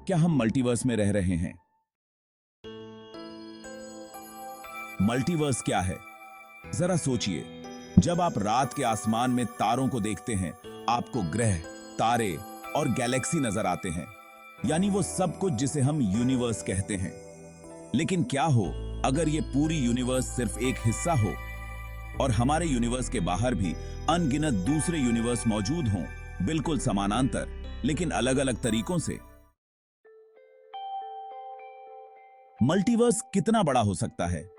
क्या हम मल्टीवर्स में रह रहे हैं? मल्टीवर्स क्या है? जरा सोचिए। जब आप रात के आसमान में तारों को देखते हैं, आपको ग्रह, तारे और गैलेक्सी नजर आते हैं, यानी वो सब कुछ जिसे हम यूनिवर्स कहते हैं। लेकिन क्या हो अगर ये पूरी यूनिवर्स सिर्फ एक हिस्सा हो और हमारे यूनिवर्स के बाहर भी अनगिनत दूसरे यूनिवर्स मौजूद हों, बिल्कुल समानांतर लेकिन अलग-अलग तरीकों से? मल्टीवर्स कितना बड़ा हो सकता है?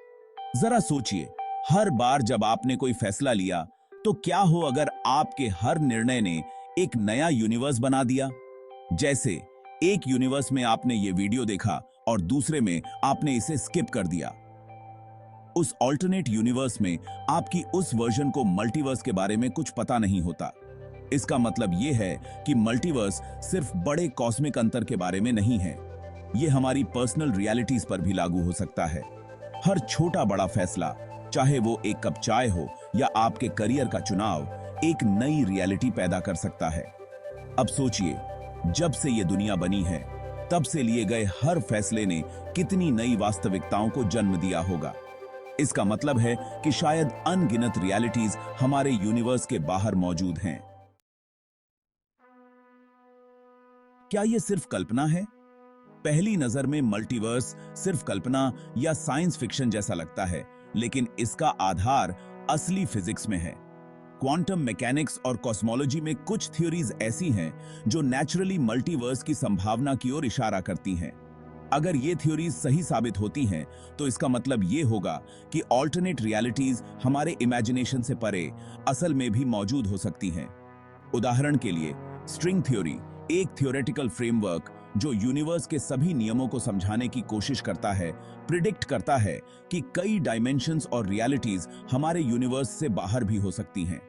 जरा सोचिए। हर बार जब आपने कोई फैसला लिया, तो क्या हो अगर आपके हर निर्णय ने एक नया यूनिवर्स बना दिया? जैसे एक यूनिवर्स में आपने ये वीडियो देखा और दूसरे में आपने इसे स्किप कर दिया। उस ऑल्टरनेट यूनिवर्स में आपकी उस वर्जन को मल्टीवर्स के बारे में कुछ पता नहीं होता। इसका मतलब यह है कि मल्टीवर्स सिर्फ बड़े कॉस्मिक अंतर के बारे में नहीं है, यह हमारी पर्सनल रियलिटीज पर भी लागू हो सकता है। हर छोटा बड़ा फैसला, चाहे वो एक कप चाय हो या आपके करियर का चुनाव, एक नई रियलिटी पैदा कर सकता है। अब सोचिए, जब से ये दुनिया बनी है, तब से लिए गए हर फैसले ने कितनी नई वास्तविकताओं को जन्म दिया होगा। इसका मतलब है कि शायद अनगिनत रियलिटीज हमारे यूनिवर्स के बाहर मौजूद हैं। क्या यह सिर्फ कल्पना है? पहली नजर में मल्टीवर्स सिर्फ कल्पना या साइंस फिक्शन जैसा लगता है, लेकिन इसका आधार असली फिजिक्स में है। क्वांटम मैकेनिक्स और कॉस्मोलॉजी में कुछ थ्योरीज ऐसी हैं जो नेचुरली मल्टीवर्स की संभावना की ओर इशारा करती हैं। अगर ये थ्योरीज सही साबित होती हैं, तो इसका मतलब ये होगा कि ऑल्टरनेट रियलिटीज हमारे इमेजिनेशन से परे असल में भी मौजूद हो सकती हैं। उदाहरण के लिए, स्ट्रिंग थ्योरी एक थ्योरेटिकल फ्रेमवर्क जो यूनिवर्स के सभी नियमों को समझाने की कोशिश करता है, प्रिडिक्ट करता है कि कई डायमेंशंस और रियलिटीज हमारे यूनिवर्स से बाहर भी हो सकती हैं।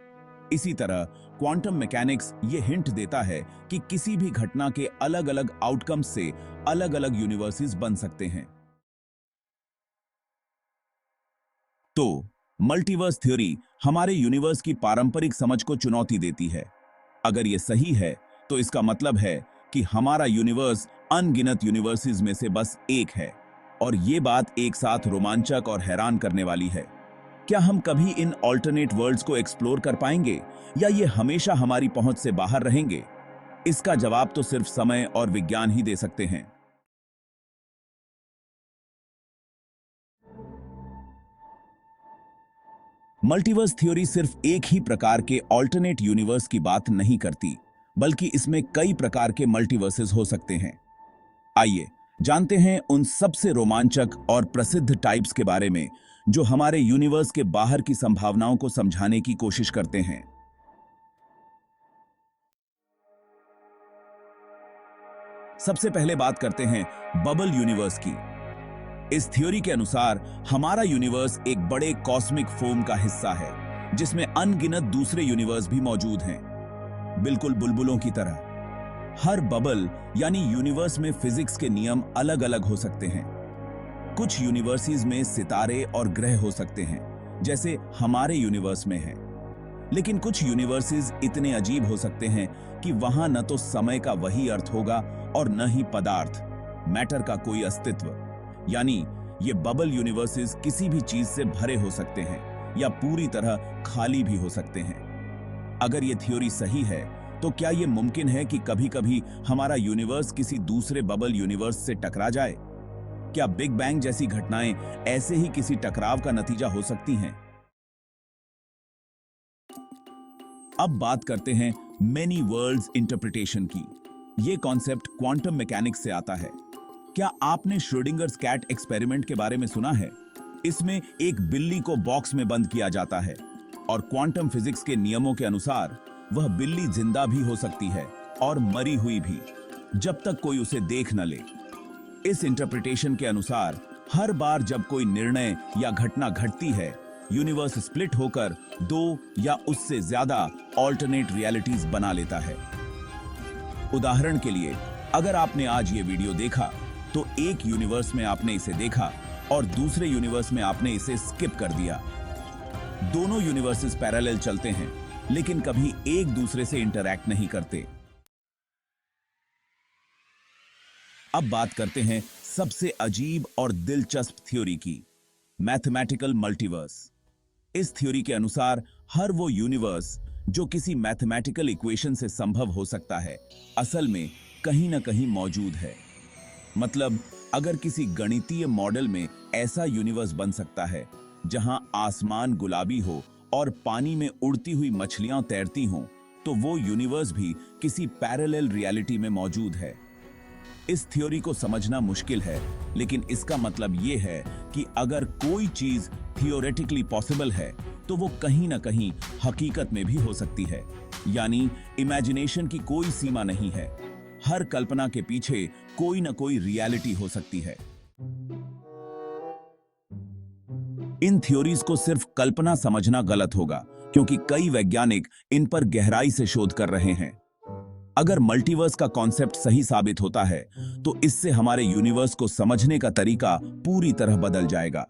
इसी तरह क्वांटम मैकेनिक्स ये हिंट देता है कि किसी भी घटना के अलग-अलग आउटकम्स से अलग-अलग यूनिवर्सेस बन सकते हैं। तो मल्टीवर्स थ्योरी हमारे यूनिवर्स की पारंपरिक समझ को चुनौती देती है। अगर ये सही है, तो इसका मतलब है कि हमारा यूनिवर्स अनगिनत यूनिवर्सेस में से बस एक है, और ये बात एक साथ रोमांचक और हैरान करने वाली है। क्या हम कभी इन ऑल्टरनेट वर्ल्ड्स को एक्सप्लोर कर पाएंगे, या ये हमेशा हमारी पहुंच से बाहर रहेंगे? इसका जवाब तो सिर्फ समय और विज्ञान ही दे सकते हैं। मल्टीवर्स थ्योरी सिर्फ एक ही प्रकार के ऑल्टरनेट यूनिवर्स की बात नहीं करती, बल्कि इसमें कई प्रकार के मल्टीवर्सेस हो सकते हैं। आइए जानते हैं उन सबसे रोमांचक और प्रसिद्ध टाइप्स के बारे में जो हमारे यूनिवर्स के बाहर की संभावनाओं को समझाने की कोशिश करते हैं। सबसे पहले बात करते हैं बबल यूनिवर्स की। इस थ्योरी के अनुसार हमारा यूनिवर्स एक बड़े कॉस्मिक फोम का हिस्सा है, जिसमें अनगिनत दूसरे यूनिवर्स भी मौजूद हैं, बिल्कुल बुलबुलों की तरह। हर बबल यानी यूनिवर्स में फिजिक्स के नियम अलग-अलग हो सकते हैं। कुछ यूनिवर्सेस में सितारे और ग्रह हो सकते हैं, जैसे हमारे यूनिवर्स में है। लेकिन कुछ यूनिवर्सेस इतने अजीब हो सकते हैं कि वहां न तो समय का वही अर्थ होगा और न ही पदार्थ, मैटर का कोई अस्तित्व। यानी ये बबल यूनिवर्सेस किसी भी चीज से भरे हो सकते हैं या पूरी तरह खाली भी हो सकते हैं। अगर ये थ्योरी सही है, तो क्या यह मुमकिन है कि कभी-कभी हमारा यूनिवर्स किसी दूसरे बबल यूनिवर्स से टकरा जाए? क्या बिग बैंग जैसी घटनाएं ऐसे ही किसी टकराव का नतीजा हो सकती हैं? अब बात करते हैं मेनी वर्ल्ड्स इंटरप्रिटेशन की। यह कॉन्सेप्ट क्वांटम मैकेनिक्स से आता है। क्या आपने श्रोडिंगर्स कैट एक्सपेरिमेंट के बारे में सुना है? इसमें एक बिल्ली को बॉक्स में बंद किया जाता है और क्वांटम फिजिक्स के नियमों के अनुसार वह बिल्ली जिंदा भी हो सकती है और मरी हुई भी, जब तक कोई उसे देख न ले। इस इंटरप्रिटेशन के अनुसार हर बार जब कोई निर्णय या घटना घटती है, यूनिवर्स स्प्लिट होकर दो या उससे ज्यादा ऑल्टरनेट रियलिटीज बना लेता है। उदाहरण के लिए, अगर आपने आज ये वीडियो देखा, तो एक यूनिवर्स में आपने इसे देखा और दूसरे यूनिवर्स में आपने इसे स्किप कर दिया। दोनों यूनिवर्सेस पैरेलल चलते हैं, लेकिन कभी एक दूसरे से इंटरैक्ट नहीं करते। अब बात करते हैं सबसे अजीब और दिलचस्प थ्योरी की, मैथमेटिकल मल्टीवर्स। इस थ्योरी के अनुसार हर वो यूनिवर्स जो किसी मैथमेटिकल इक्वेशन से संभव हो सकता है, असल में कहीं ना कहीं मौजूद है। मतलब अगर किसी गणितीय मॉडल में ऐसा यूनिवर्स बन सकता है जहां आसमान गुलाबी हो और पानी में उड़ती हुई मछलियां तैरती हों, तो वो यूनिवर्स भी किसी पैरेलल रियलिटी में मौजूद है। इस थ्योरी को समझना मुश्किल है, लेकिन इसका मतलब ये है कि अगर कोई चीज थियोरेटिकली पॉसिबल है तो वो कहीं ना कहीं हकीकत में भी हो सकती है। यानी इमेजिनेशन की कोई सीमा नहीं है, हर कल्पना के पीछे कोई ना कोई रियलिटी हो सकती है। इन थ्योरीज को सिर्फ कल्पना समझना गलत होगा, क्योंकि कई वैज्ञानिक इन पर गहराई से शोध कर रहे हैं। अगर मल्टीवर्स का कॉन्सेप्ट सही साबित होता है तो इससे हमारे यूनिवर्स को समझने का तरीका पूरी तरह बदल जाएगा।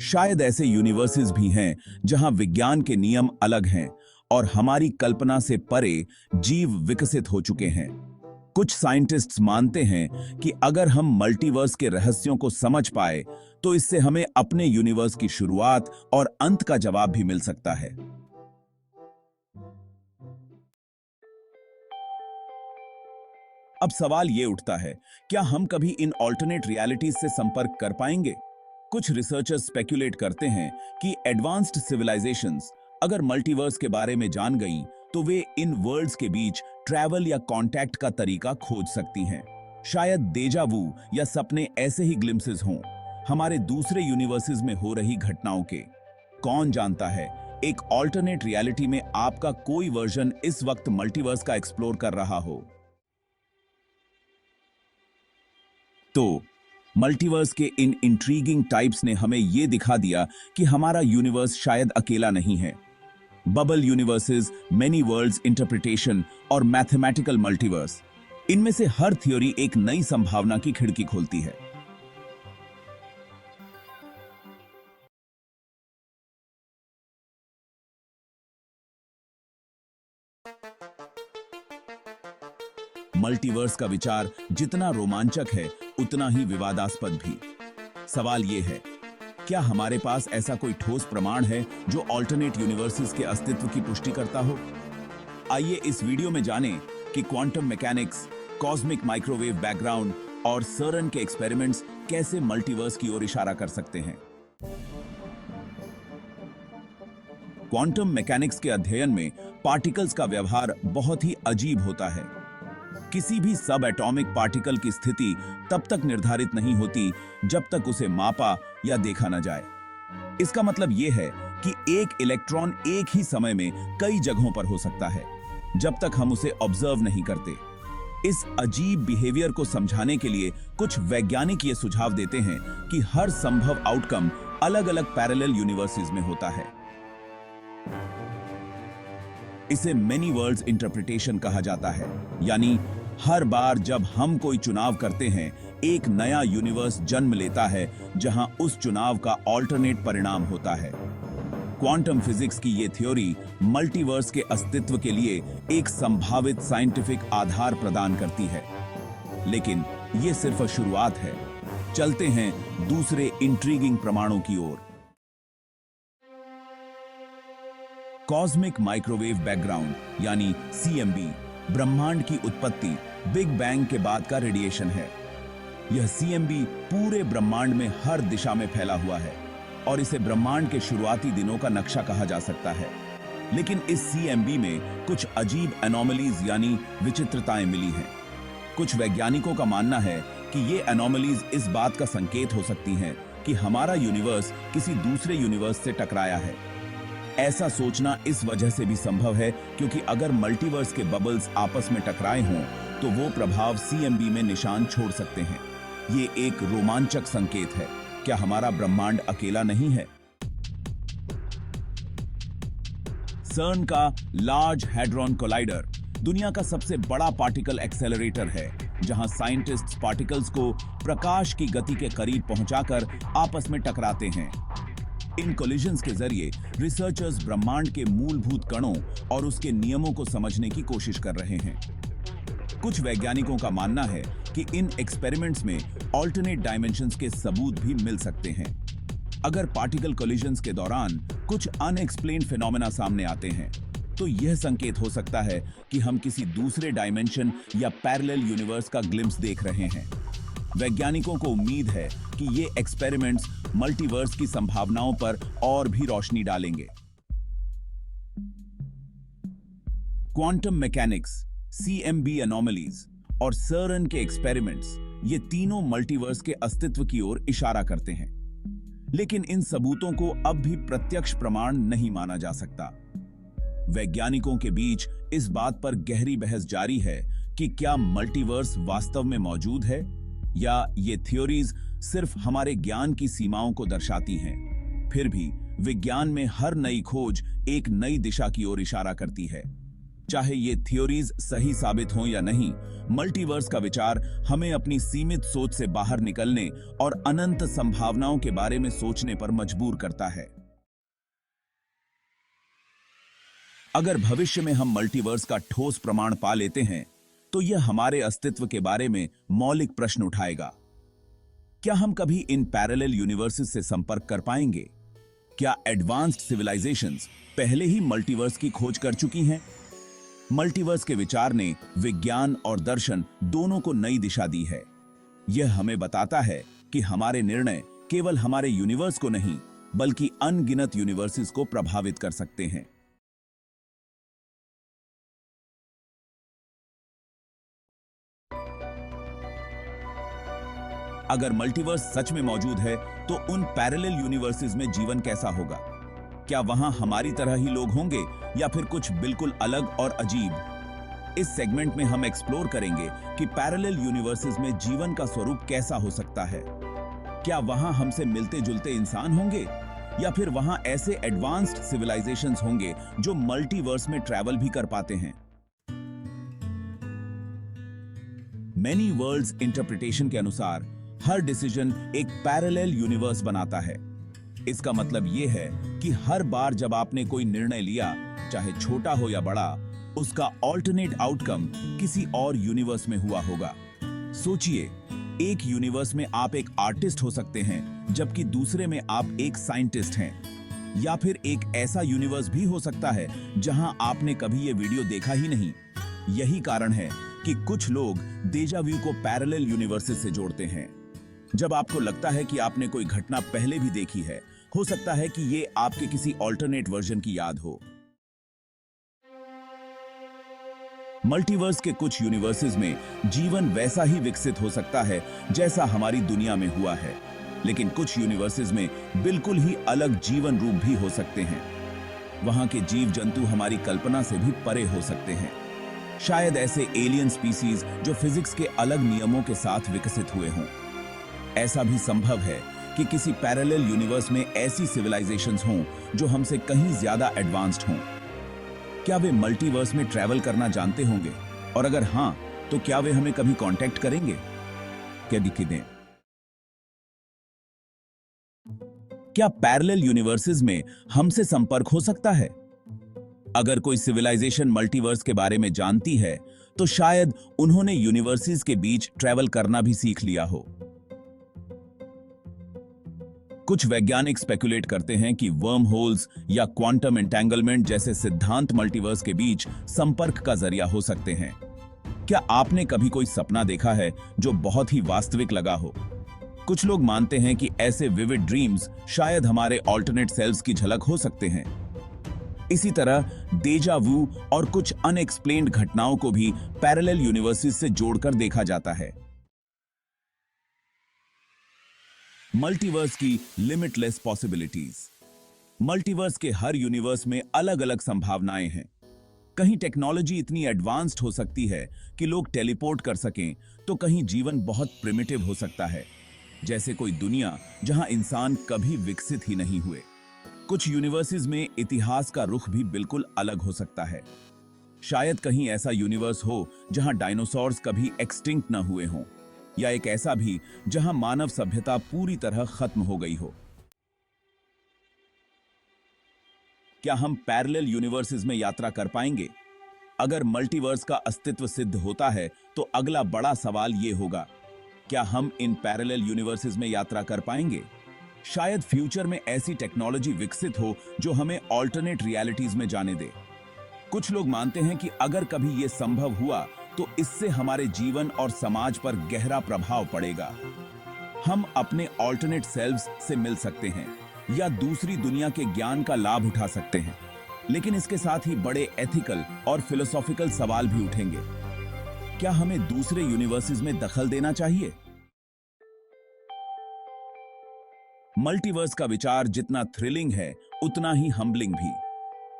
शायद ऐसे यूनिवर्सेस भी हैं जहां विज्ञान के नियम अलग हैं और हमारी कल्पना से परे जीव विकसित हो चुके हैं। कुछ साइंटिस्ट्स मानते हैं कि अगर हम मल्टीवर्स के रहस्यों को समझ पाए तो इससे हमें अपने यूनिवर्स की शुरुआत और अंत का जवाब भी मिल सकता है। अब सवाल ये उठता है, क्या हम कभी इन ऑल्टरनेट रियलिटीज से संपर्क कर पाएंगे? कुछ रिसर्चर्स स्पेक्युलेट करते हैं कि एडवांस्ड सिविलाइजेशंस अगर मल्टीवर्स के बारे में जान गईं, तो वे इन वर्ल्ड्स के बीच ट्रैवल या कांटेक्ट का तरीका खोज सकती हैं। शायद डेजा वू या सपने ऐसे ही ग्लिम्सेस हों, हमारे दूसरे यूनिवर्सेस में हो रही घटनाओं के। कौन जानता है, एक ऑल्टरनेट रियलिटी में आपका कोई वर्जन इस वक्त मल्टीवर्स का एक्सप्लोर कर रहा हो। तो मल्टीवर्स के इन इंट्रीगिंग टाइप्स ने हमें यह दिखा दिया कि हमारा यूनिवर्स शायद अकेला नहीं है। Bubble universes, many world's interpretation और मैथमेटिकल मल्टीवर्स, इनमें से हर थ्योरी एक नई संभावना की खिड़की खोलती है। मल्टीवर्स का विचार जितना रोमांचक है उतना ही विवादास्पद भी। सवाल यह है, क्या हमारे पास ऐसा कोई ठोस प्रमाण है जो ऑल्टरनेट यूनिवर्सेस के अस्तित्व की पुष्टि करता हो? आइए इस वीडियो में जानें कि quantum mechanics, cosmic microwave background और सर्न के एक्सपेरिमेंट्स कैसे मल्टीवर्स की ओर इशारा कर सकते हैं। क्वांटम मैकेनिक्स के अध्ययन में पार्टिकल्स का व्यवहार बहुत ही अजीब होता है। किसी भी सब एटॉमिक पार्टिकल की स्थिति तब तक निर्धारित नहीं होती जब तक उसे मापा या देखा न जाए। इसका मतलब यह है कि एक इलेक्ट्रॉन एक ही समय में कई जगहों पर हो सकता है, जब तक हम उसे ऑब्जर्व नहीं करते। इस अजीब बिहेवियर को समझाने के लिए कुछ वैज्ञानिक ये सुझाव देते हैं कि हर संभव आउटकम अलग-अलग पैरेलल यूनिवर्सेस में होता है। इसे मेनी वर्ल्ड्स इंटरप्रिटेशन कहा जाता है, यानी हर बार जब हम कोई चुनाव करते हैं, एक नया यूनिवर्स जन्म लेता है जहां उस चुनाव का ऑल्टरनेट परिणाम होता है। क्वांटम फिजिक्स की यह थ्योरी मल्टीवर्स के अस्तित्व के लिए एक संभावित साइंटिफिक आधार प्रदान करती है। लेकिन यह सिर्फ शुरुआत है। चलते हैं दूसरे इंट्रीगिंग प्रमाणों की ओर। कॉस्मिक माइक्रोवेव बैकग्राउंड यानी CMB ब्रह्मांड की उत्पत्ति बिग बैंग के बाद का रेडिएशन है। यह CMB पूरे ब्रह्मांड में हर दिशा में फैला हुआ है और इसे ब्रह्मांड के शुरुआती दिनों का नक्शा कहा जा सकता है। लेकिन इस CMB में कुछ अजीब एनोमलीज यानी विचित्रताएं मिली हैं। कुछ वैज्ञानिकों का मानना है कि ये एनोमलीज इस बात का संकेत हो सकती हैं कि हमारा यूनिवर्स किसी दूसरे यूनिवर्स से टकराया है। ऐसा सोचना इस वजह से भी संभव है क्योंकि अगर मल्टीवर्स के बबल्स आपस में टकराए हों तो वो प्रभाव CMB में निशान छोड़ सकते हैं। ये एक रोमांचक संकेत है। क्या हमारा ब्रह्मांड अकेला नहीं है? सर्न का लार्ज हैड्रॉन कोलाइडर दुनिया का सबसे बड़ा पार्टिकल एक्सेलरेटर है, जहां साइंटिस्ट्स पार्टिकल्स को प्रकाश की गति के करीब पहुंचाकर आपस में टकराते हैं। इन कोलिजन्स के जरिए रिसर्चर्स ब्रह्मांड के मूलभूत कणों और उसके नियमों को समझने की कोशिश कर रहे हैं। कुछ वैज्ञानिकों का मानना है कि इन एक्सपेरिमेंट्स में ऑल्टरनेट डायमेंशंस के सबूत भी मिल सकते हैं। अगर पार्टिकल कोलिजन्स के दौरान कुछ अनएक्सप्लेन्ड फिनोमेना सामने आते हैं, तो यह संकेत हो सकता है कि हम किसी दूसरे डायमेंशन या पैरेलल यूनिवर्स का ग्लिम्स देख रहे हैं। वैज्ञानिकों को उम्मीद है कि ये एक्सपेरिमेंट्स मल्टीवर्स की संभावनाओं पर और भी रोशनी डालेंगे। क्वांटम मैकेनिक्स, CMB एनोमलीज और CERN के एक्सपेरिमेंट्स, ये तीनों मल्टीवर्स के अस्तित्व की ओर इशारा करते हैं। लेकिन इन सबूतों को अब भी प्रत्यक्ष प्रमाण नहीं माना जा सकता। वैज्ञानिकों के बीच इस बात पर गहरी बहस जारी है कि क्या मल्टीवर्स वास्तव में मौजूद है या ये थ्योरीज सिर्फ हमारे ज्ञान की सीमाओं को दर्शाती हैं। फिर भी विज्ञान में हर नई खोज एक नई दिशा की ओर इशारा करती है। चाहे ये थ्योरीज सही साबित हों या नहीं, मल्टीवर्स का विचार हमें अपनी सीमित सोच से बाहर निकलने और अनंत संभावनाओं के बारे में सोचने पर मजबूर करता है। अगर भविष्य में हम मल्टीवर्स का ठोस प्रमाण पा लेते हैं, तो यह हमारे अस्तित्व के बारे में मौलिक प्रश्न उठाएगा। क्या हम कभी इन पैरेलल यूनिवर्सेस से संपर्क कर पाएंगे? क्या एडवांस्ड सिविलाइजेशंस पहले ही मल्टीवर्स की खोज कर चुकी हैं? मल्टीवर्स के विचार ने विज्ञान और दर्शन दोनों को नई दिशा दी है। यह हमें बताता है कि हमारे निर्णय केवल हमारे यूनिवर्स को नहीं, बल्कि अनगिनत यूनिवर्सेस को प्रभावित कर सकते हैं। अगर मल्टीवर्स सच में मौजूद है, तो उन पैरेलल यूनिवर्सेस में जीवन कैसा होगा? क्या वहां हमारी तरह ही लोग होंगे या फिर कुछ बिल्कुल अलग और अजीब? इस सेगमेंट में हम एक्सप्लोर करेंगे कि पैरेलल यूनिवर्सेस में जीवन का स्वरूप कैसा हो सकता है। क्या वहां हमसे मिलते जुलते इंसान होंगे या फिर वहां ऐसे एडवांस्ड सिविलाइजेशंस होंगे जो मल्टीवर्स में ट्रैवल भी कर पाते हैं? मैनी वर्ल्ड्स इंटरप्रिटेशन के अनुसार हर डिसीजन एक पैरेलल यूनिवर्स बनाता है। इसका मतलब यह है कि हर बार जब आपने कोई निर्णय लिया, चाहे छोटा हो या बड़ा, उसका ऑल्टरनेट आउटकम किसी और यूनिवर्स में हुआ होगा। सोचिए, एक यूनिवर्स में आप एक आर्टिस्ट हो सकते हैं, जबकि दूसरे में आप एक साइंटिस्ट हैं। या फिर एक ऐसा यूनिवर्स भी हो सकता है जहां आपने कभी ये वीडियो देखा ही नहीं। यही कारण है कि कुछ लोग डेजा व्यू को पैरेलल यूनिवर्सेस से जोड़ते हैं। जब आपको लगता है कि आपने कोई घटना पहले भी देखी है, हो सकता है कि ये आपके किसी ऑल्टरनेट वर्जन की याद हो। मल्टीवर्स के कुछ यूनिवर्सेस में जीवन वैसा ही विकसित हो सकता है जैसा हमारी दुनिया में हुआ है, लेकिन कुछ यूनिवर्सेस में बिल्कुल ही अलग जीवन रूप भी हो सकते हैं। वहां के जीव जंतु हमारी कल्पना से भी परे हो सकते हैं। शायद ऐसे एलियन स्पीसीज जो फिजिक्स के अलग नियमों के साथ विकसित हुए हों। ऐसा भी संभव है कि किसी पैरेलल यूनिवर्स में ऐसी सिविलाइजेशंस हों जो हमसे कहीं ज्यादा एडवांस्ड हों। क्या वे मल्टीवर्स में ट्रैवल करना जानते होंगे? और अगर हां, तो क्या वे हमें कभी कांटेक्ट करेंगे? क्या पैरेलल यूनिवर्सेस में हमसे संपर्क हो सकता है? अगर कोई सिविलाइजेशन मल्टीवर्स के बारे में जानती है, तो शायद उन्होंने यूनिवर्सेस के बीच ट्रैवल करना भी सीख लिया हो। कुछ वैज्ञानिक स्पेकुलेट करते हैं कि वर्म होल्स या क्वांटम एंटेंगलमेंट जैसे सिद्धांत मल्टीवर्स के बीच संपर्क का जरिया हो सकते हैं। क्या आपने कभी कोई सपना देखा है जो बहुत ही वास्तविक लगा हो? कुछ लोग मानते हैं कि ऐसे विविड ड्रीम्स शायद हमारे ऑल्टरनेट सेल्व्स की झलक हो सकते हैं। इसी तरह डेजा वू और कुछ अनएक्सप्लेन्ड घटनाओं को भी पैरेलल यूनिवर्सेस से जोड़कर देखा जाता है। मल्टीवर्स की लिमिटलेस पॉसिबिलिटीज। मल्टीवर्स के हर यूनिवर्स में अलग अलग संभावनाएं हैं। कहीं टेक्नोलॉजी इतनी एडवांस्ड हो सकती है कि लोग टेलीपोर्ट कर सकें, तो कहीं जीवन बहुत प्रिमिटिव हो सकता है, जैसे कोई दुनिया जहां इंसान कभी विकसित ही नहीं हुए। कुछ यूनिवर्सेस में इतिहास का रुख भी बिल्कुल अलग हो सकता है। शायद कहीं ऐसा यूनिवर्स हो जहां डायनासोर्स कभी एक्सटिंक्ट न हुए हों, या एक ऐसा भी जहां मानव सभ्यता पूरी तरह खत्म हो गई हो। क्या हम पैरेलल यूनिवर्सेस में यात्रा कर पाएंगे? अगर मल्टीवर्स का अस्तित्व सिद्ध होता है तो अगला बड़ा सवाल ये होगा, क्या हम इन पैरेलल यूनिवर्सेस में यात्रा कर पाएंगे? शायद फ्यूचर में ऐसी टेक्नोलॉजी विकसित हो जो हमें ऑल्टरनेट रियलिटीज में जाने दे। कुछ लोग मानते हैं कि अगर कभी यह संभव हुआ तो इससे हमारे जीवन और समाज पर गहरा प्रभाव पड़ेगा। हम अपने ऑल्टरनेट सेल्व्स से मिल सकते हैं या दूसरी दुनिया के ज्ञान का लाभ उठा सकते हैं, लेकिन इसके साथ ही बड़े एथिकल और फिलोसॉफिकल सवाल भी उठेंगे। क्या हमें दूसरे यूनिवर्सेस में दखल देना चाहिए? मल्टीवर्स का विचार जितना थ्रिलिंग है उतना ही हम्बलिंग भी।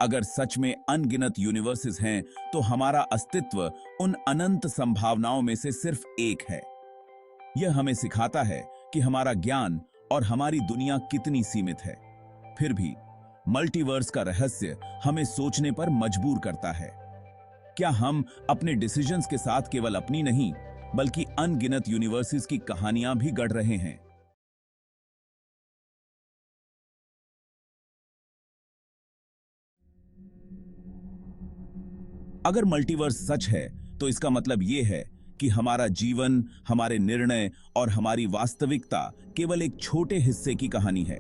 अगर सच में अनगिनत यूनिवर्सेस हैं तो हमारा अस्तित्व उन अनंत संभावनाओं में से सिर्फ एक है। यह हमें सिखाता है कि हमारा ज्ञान और हमारी दुनिया कितनी सीमित है। फिर भी मल्टीवर्स का रहस्य हमें सोचने पर मजबूर करता है। क्या हम अपने डिसीजंस के साथ केवल अपनी नहीं बल्कि अनगिनत यूनिवर्सेस की कहानियां भी गढ़ रहे हैं? अगर मल्टीवर्स सच है तो इसका मतलब यह है कि हमारा जीवन, हमारे निर्णय और हमारी वास्तविकता केवल एक छोटे हिस्से की कहानी है।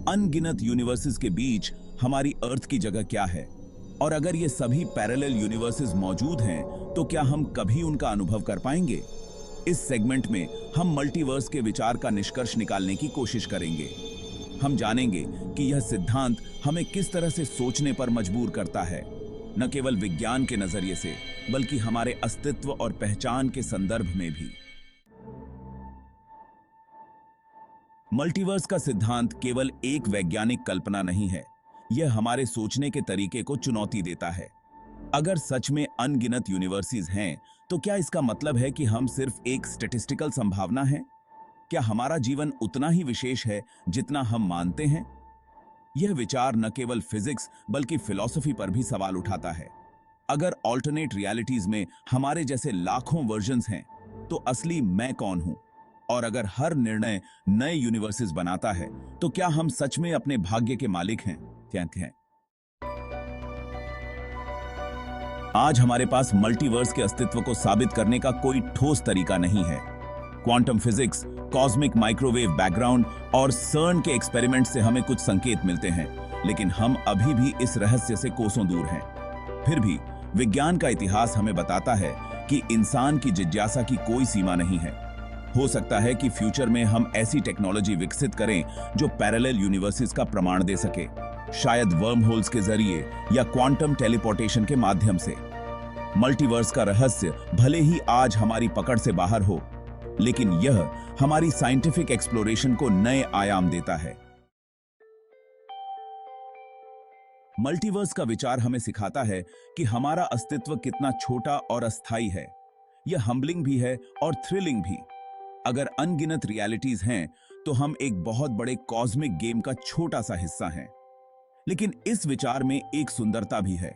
अनगिनत यूनिवर्सेस के बीच हमारी अर्थ की जगह क्या है? और अगर ये सभी पैरेलल यूनिवर्सेस मौजूद हैं तो क्या हम कभी उनका अनुभव कर पाएंगे? इस सेगमेंट में हम मल्टीवर्स के विचार का निष्कर्ष निकालने की कोशिश करेंगे। हम जानेंगे कि यह सिद्धांत हमें किस तरह से सोचने पर मजबूर करता है, न केवल विज्ञान के नजरिए से बल्कि हमारे अस्तित्व और पहचान के संदर्भ में भी। मल्टीवर्स का सिद्धांत केवल एक वैज्ञानिक कल्पना नहीं है, यह हमारे सोचने के तरीके को चुनौती देता है। अगर सच में अनगिनत यूनिवर्सेस हैं, तो क्या इसका मतलब है कि हम सिर्फ एक स्टैटिस्टिकल संभावना है? क्या हमारा जीवन उतना ही विशेष है जितना हम मानते हैं? यह विचार न केवल फिजिक्स बल्कि फिलॉसफी पर भी सवाल उठाता है। अगर ऑल्टरनेट रियलिटीज में हमारे जैसे लाखों वर्जन्स हैं, तो असली मैं कौन हूं? और अगर हर निर्णय नए यूनिवर्सेस बनाता है, तो क्या हम सच में अपने भाग्य के मालिक हैं? आज हमारे पास मल्टीवर्स के अस्तित्व को साबित करने का कोई ठोस तरीका नहीं है। Quantum physics, cosmic microwave background और सर्न के एक्सपेरिमेंट से हमें कुछ संकेत मिलते हैं, लेकिन हम अभी भी इस रहस्य से कोसों दूर हैं। फिर भी विज्ञान का इतिहास हमें बताता है कि इंसान की जिज्ञासा की कोई सीमा नहीं है। हो सकता है कि फ्यूचर में हम ऐसी टेक्नोलॉजी विकसित करें जो पैरेलल यूनिवर्सेस का प्रमाण दे सके, शायद वर्म होल्स के जरिए या क्वांटम टेलीपोर्टेशन के माध्यम से। मल्टीवर्स का रहस्य भले ही आज हमारी पकड़ से बाहर हो, लेकिन यह हमारी साइंटिफिक एक्सप्लोरेशन को नए आयाम देता है। मल्टीवर्स का विचार हमें सिखाता है कि हमारा अस्तित्व कितना छोटा और अस्थायी है। यह हम्बलिंग भी है और थ्रिलिंग भी। अगर अनगिनत रियलिटीज हैं, तो हम एक बहुत बड़े कॉस्मिक गेम का छोटा सा हिस्सा हैं। लेकिन इस विचार में एक सुंदरता भी है।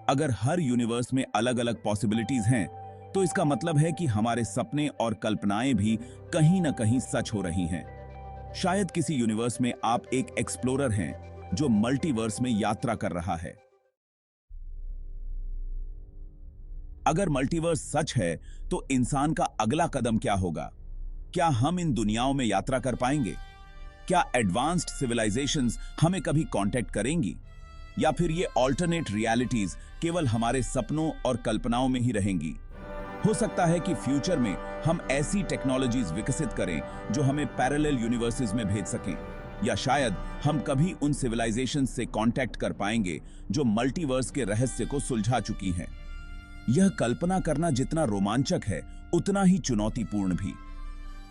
अगर हर यूनिवर्स में अलग अलग पॉसिबिलिटीज हैं, तो इसका मतलब है कि हमारे सपने और कल्पनाएं भी कहीं ना कहीं सच हो रही हैं। शायद किसी यूनिवर्स में आप एक एक्सप्लोरर हैं जो मल्टीवर्स में यात्रा कर रहा है। अगर मल्टीवर्स सच है, तो इंसान का अगला कदम क्या होगा? क्या हम इन दुनियाओं में यात्रा कर पाएंगे? क्या एडवांस्ड सिविलाइजेशंस हमें कभी कांटेक्ट करेंगी? या फिर ये ऑल्टरनेट रियलिटीज केवल हमारे सपनों और कल्पनाओं में ही रहेंगी? हो सकता है कि फ्यूचर में हम ऐसी टेक्नोलॉजीज विकसित करें जो हमें पैरेलल यूनिवर्सेस में भेज सकें, या शायद हम कभी उन सिविलाइजेशंस से कांटेक्ट कर पाएंगे जो मल्टीवर्स के रहस्य को सुलझा चुकी हैं। यह कल्पना करना जितना रोमांचक है, उतना ही चुनौतीपूर्ण भी।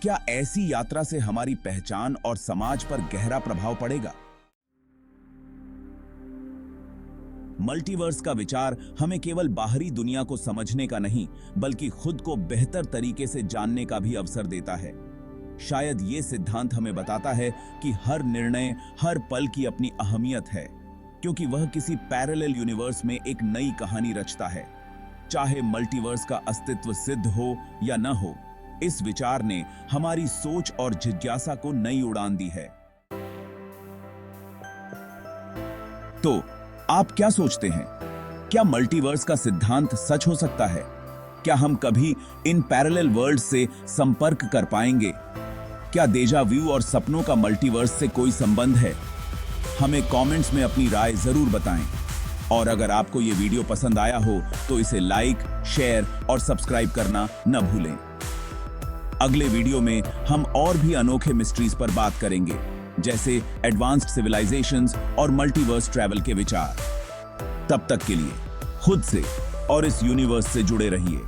क्या ऐसी यात्रा से हमारी पहचान और समाज पर गहरा प्रभाव पड़ेगा? मल्टीवर्स का विचार हमें केवल बाहरी दुनिया को समझने का नहीं, बल्कि खुद को बेहतर तरीके से जानने का भी अवसर देता है। शायद ये सिद्धांत हमें बताता है कि हर निर्णय, हर पल की अपनी अहमियत है, क्योंकि वह किसी पैरेलल यूनिवर्स में एक नई कहानी रचता है। चाहे मल्टीवर्स का अस्तित्व सिद्ध हो या न हो, इस विचार ने हमारी सोच और जिज्ञासा को नई उड़ान दी है। तो आप क्या सोचते हैं? क्या मल्टीवर्स का सिद्धांत सच हो सकता है? क्या हम कभी इन पैरेलल वर्ल्ड से संपर्क कर पाएंगे? क्या डेजा व्यू और सपनों का मल्टीवर्स से कोई संबंध है? हमें कमेंट्स में अपनी राय जरूर बताएं। और अगर आपको ये वीडियो पसंद आया हो तो इसे लाइक, शेयर और सब्सक्राइब करना न भूलें। अगले वीडियो में हम और भी अनोखे मिस्ट्रीज पर बात करेंगे, जैसे एडवांस्ड सिविलाइजेशंस और मल्टीवर्स ट्रैवल के विचार। तब तक के लिए खुद से और इस यूनिवर्स से जुड़े रहिए।